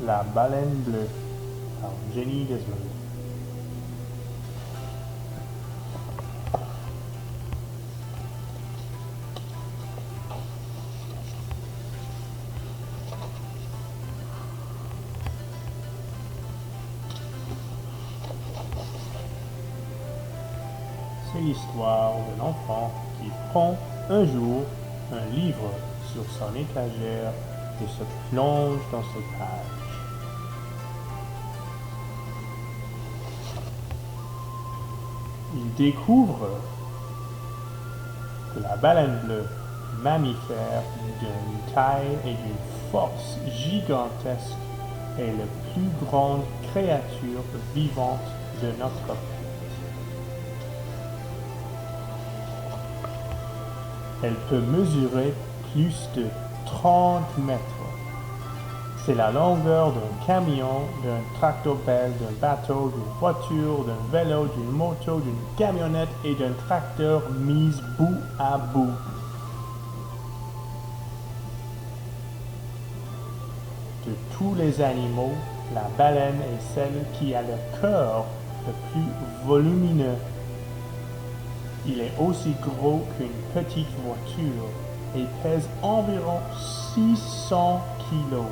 La baleine bleue par Jenny Desmond. C'est l'histoire d'un enfant qui prend un jour un livre sur son étagère et se plonge dans ses pages. Il découvre que la baleine bleue, mammifère d'une taille et d'une force gigantesque, est la plus grande créature vivante de notre planète. Elle peut mesurer plus de 30 mètres. C'est la longueur d'un camion, d'un tractopelle, d'un bateau, d'une voiture, d'un vélo, d'une moto, d'une camionnette et d'un tracteur mis bout à bout. De tous les animaux, la baleine est celle qui a le cœur le plus volumineux. Il est aussi gros qu'une petite voiture et pèse environ 600 kilos.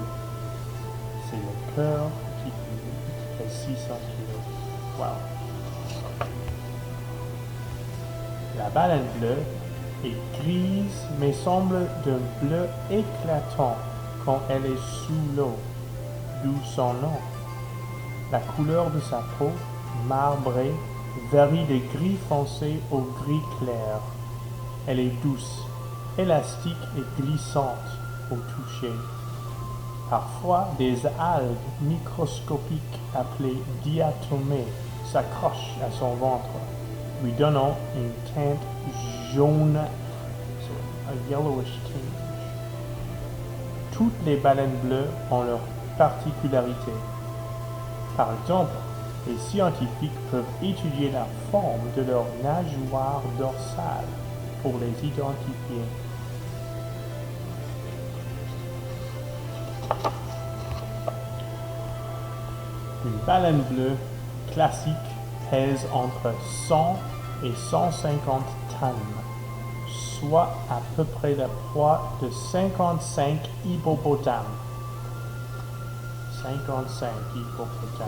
C'est le cœur qui pèse 600 kilos. Wow! La baleine bleue est grise mais semble d'un bleu éclatant quand elle est sous l'eau, d'où son nom. La couleur de sa peau, marbrée, varie de gris foncé au gris clair. Elle est douce, élastique et glissante au toucher. Parfois, des algues microscopiques appelées diatomées s'accrochent à son ventre, lui donnant une teinte jaune, a yellowish tinge. Toutes les baleines bleues ont leurs particularités. Par exemple, les scientifiques peuvent étudier la forme de leur nageoire dorsale pour les identifier. Une baleine bleue classique pèse entre 100 et 150 tonnes, soit à peu près le poids de 55 hippopotames. 55 hippopotames.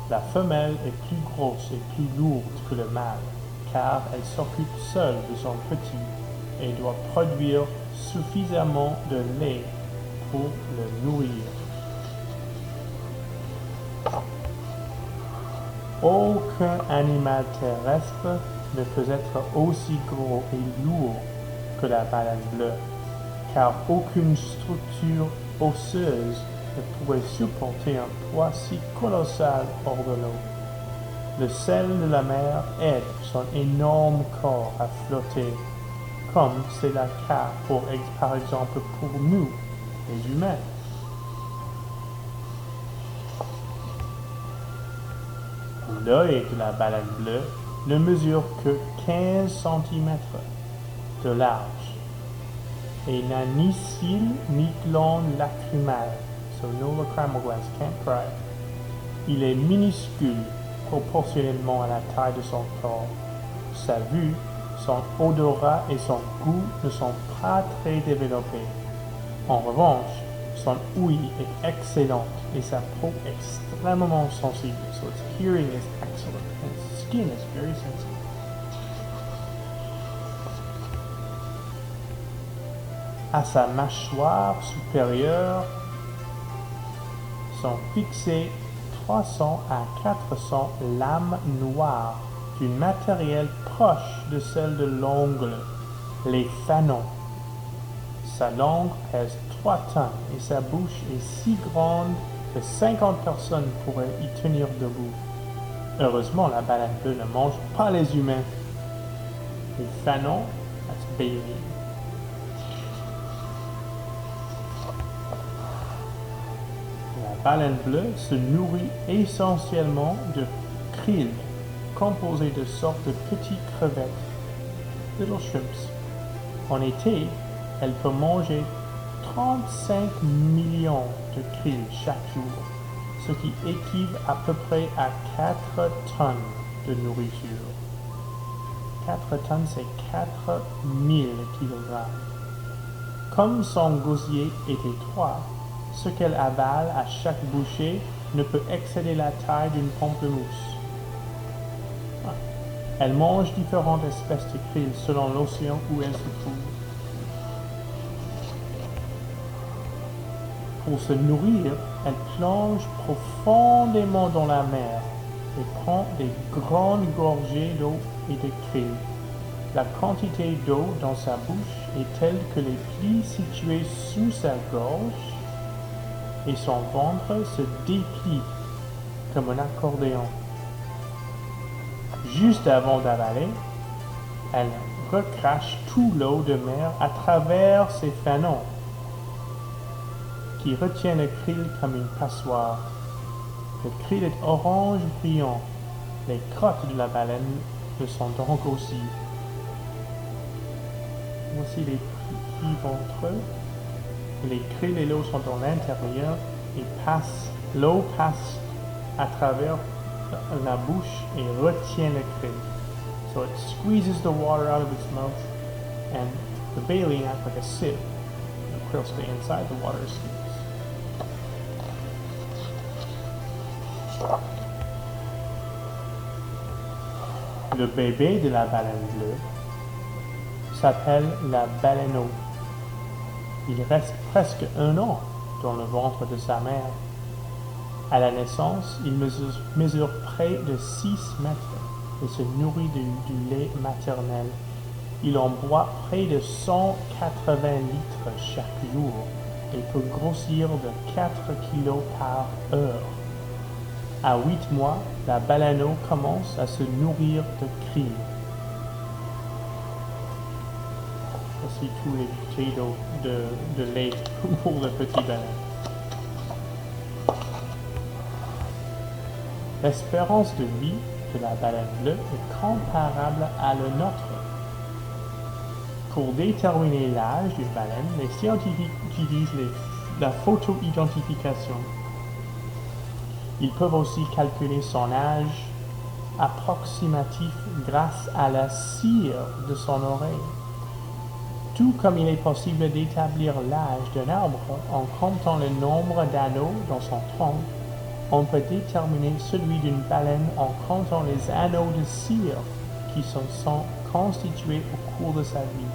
La femelle est plus grosse et plus lourde que le mâle, car elle s'occupe seule de son petit et doit produire suffisamment de lait pour le nourrir. Aucun animal terrestre ne peut être aussi gros et lourd que la baleine bleue, car aucune structure osseuse ne pourrait supporter un poids si colossal hors de l'eau. Le sel de la mer aide son énorme corps à flotter, comme c'est le cas par exemple pour nous, les humains. L'œil de la baleine bleue ne mesure que 15 cm de large et n'a ni cils ni glande lacrymale, so no lacrimal glands, can't cry. Il est minuscule proportionnellement à la taille de son corps. Sa vue, son odorat et son goût ne sont pas très développés. En revanche, son ouïe est excellente et sa peau extrêmement sensible. So its hearing is excellent and its skin is very sensitive. À sa mâchoire supérieure sont fixées 300 à 400 lames noires d'un matériel proche de celle de l'ongle, les fanons. Sa langue pèse 3 tonnes et sa bouche est si grande que 50 personnes pourraient y tenir debout. Heureusement, la baleine bleue ne mange pas les humains. Les fanons, that's baleen. La baleine bleue se nourrit essentiellement de krill, composés de sortes de petites crevettes, little shrimps. En été, elle peut manger 35 millions de krill chaque jour, ce qui équivaut à peu près à 4 tonnes de nourriture. 4 tonnes, c'est 4000 kilogrammes. Comme son gosier est étroit, ce qu'elle avale à chaque bouchée ne peut excéder la taille d'une pamplemousse. Elle mange différentes espèces de krill selon l'océan où elle se trouve. Pour se nourrir, elle plonge profondément dans la mer et prend des grandes gorgées d'eau et de krill. La quantité d'eau dans sa bouche est telle que les plis situés sous sa gorge et son ventre se déplient comme un accordéon. Juste avant d'avaler, elle recrache tout l'eau de mer à travers ses fanons, qui retient le krill comme une passoire. Le krill est orange brillant. Les crottes de la baleine le sont donc aussi. Voici les plis ventreux. Les krills et l'eau sont dans l'intérieur et l'eau passe à travers la bouche et retient le krill. So it squeezes the water out of its mouth and the baleen acts like a sieve. The krill stay inside, the water escapes. Le bébé de la baleine bleue s'appelle la baleineau. Il reste presque 1 an dans le ventre de sa mère. À la naissance, il mesure près de 6 mètres et se nourrit du lait maternel. Il en boit près de 180 litres chaque jour et peut grossir de 4 kilos par heure. À 8 mois, la baleineau commence à se nourrir de krill. Voici tous les bouteilles de lait pour le petit baleine. L'espérance de vie de la baleine bleue est comparable à la nôtre. Pour déterminer l'âge d'une baleine, les scientifiques utilisent la photo-identification. Ils peuvent aussi calculer son âge approximatif grâce à la cire de son oreille. Tout comme il est possible d'établir l'âge d'un arbre en comptant le nombre d'anneaux dans son tronc, on peut déterminer celui d'une baleine en comptant les anneaux de cire qui sont constitués au cours de sa vie.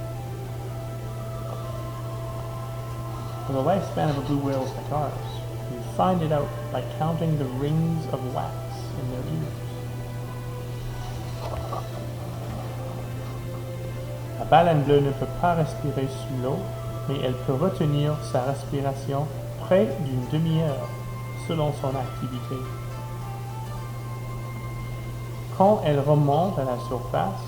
For the lifespan of a blue whale like ours, you find it out by counting the rings of wax in their ears. La baleine bleue ne peut pas respirer sous l'eau, mais elle peut retenir sa respiration près d'une demi-heure, selon son activité. Quand elle remonte à la surface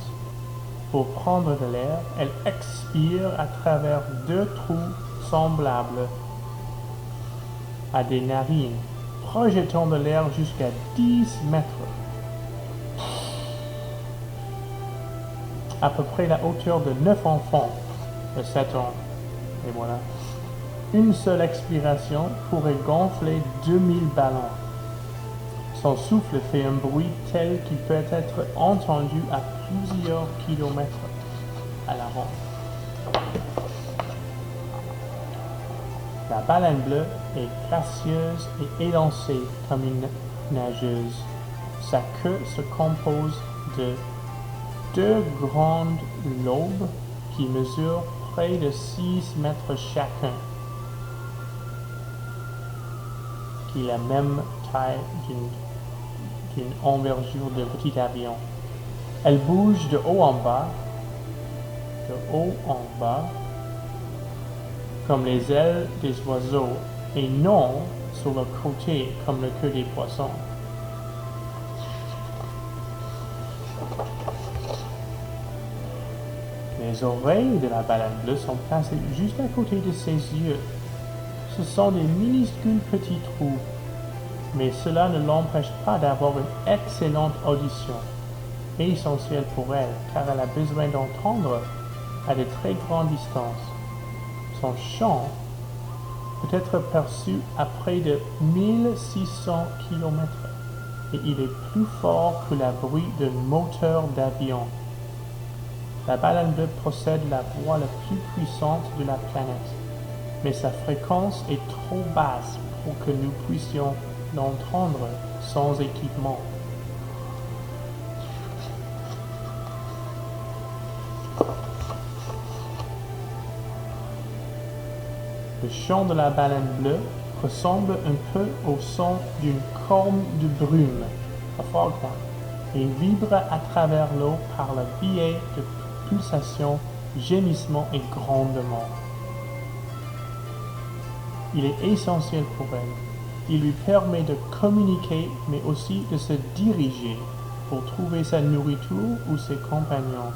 pour prendre de l'air, elle expire à travers 2 trous semblables à des narines, projetant de l'air jusqu'à 10 mètres. À peu près la hauteur de 9 enfants de 7 ans. Et voilà. Une seule expiration pourrait gonfler 2000 ballons. Son souffle fait un bruit tel qu'il peut être entendu à plusieurs kilomètres à la ronde. La baleine bleue est gracieuse et élancée comme une nageuse. Sa queue se compose de 2 grandes lobes qui mesurent près de 6 mètres chacun, qui est la même taille d'une envergure de petit avion. Elle bouge de haut en bas, comme les ailes des oiseaux, et non sur le côté comme le queue des poissons. Les oreilles de la baleine bleue sont placées juste à côté de ses yeux. Ce sont des minuscules petits trous, mais cela ne l'empêche pas d'avoir une excellente audition, essentielle pour elle, car elle a besoin d'entendre à de très grandes distances. Son chant peut être perçu à près de 1600 km et il est plus fort que le bruit d'un moteur d'avion. La baleine bleue possède la voix la plus puissante de la planète, mais sa fréquence est trop basse pour que nous puissions l'entendre sans équipement. Le chant de la baleine bleue ressemble un peu au son d'une corne de brume, a foghorn, et vibre à travers l'eau par le biais de pulsations, gémissements et grondements. Il est essentiel pour elle. Il lui permet de communiquer, mais aussi de se diriger pour trouver sa nourriture ou ses compagnons.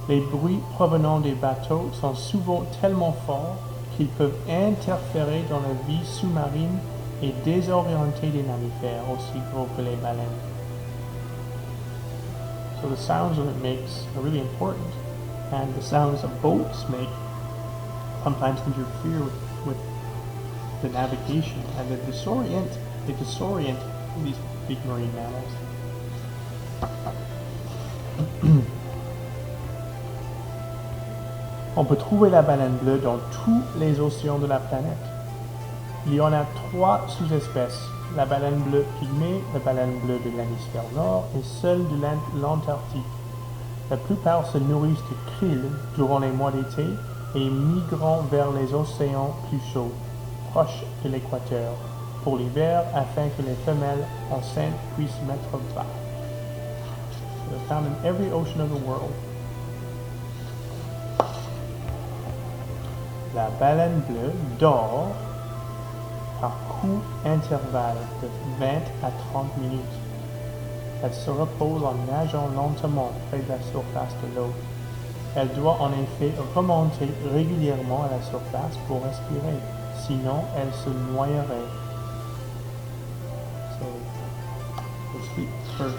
Les bruits provenant des bateaux sont souvent tellement forts qu'ils peuvent interférer dans la vie sous-marine et désorienter les mammifères aussi gros que les baleines. So the sounds that it makes are really important, and the sounds that boats make sometimes interfere with the navigation, and they disorient these big marine mammals. On peut trouver la baleine bleue dans tous les océans de la planète. Il y en a 3 sous-espèces, la baleine bleue pygmée, la baleine bleue de l'hémisphère nord et celle de l'Antarctique. La plupart se nourrissent de krill durant les mois d'été et migrant vers les océans plus chauds, proches de l'équateur, pour l'hiver afin que les femelles enceintes puissent mettre bas. They're found in every ocean of the world. La baleine bleue dort par court intervalle de 20 à 30 minutes. Elle se repose en nageant lentement près de la surface de l'eau. Elle doit en effet remonter régulièrement à la surface pour respirer, sinon elle se noyerait. So, they sleep for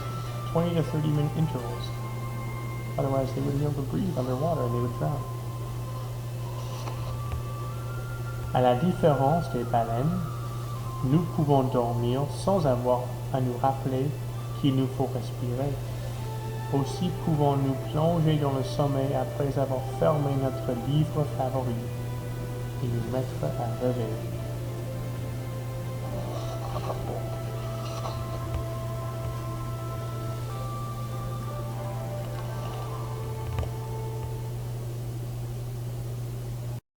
20 to 30-minute intervals. Otherwise, they wouldn't be able to breathe underwater and they would drown. À la différence des baleines, nous pouvons dormir sans avoir à nous rappeler qu'il nous faut respirer. Aussi pouvons-nous plonger dans le sommeil après avoir fermé notre livre favori et nous mettre à rêver.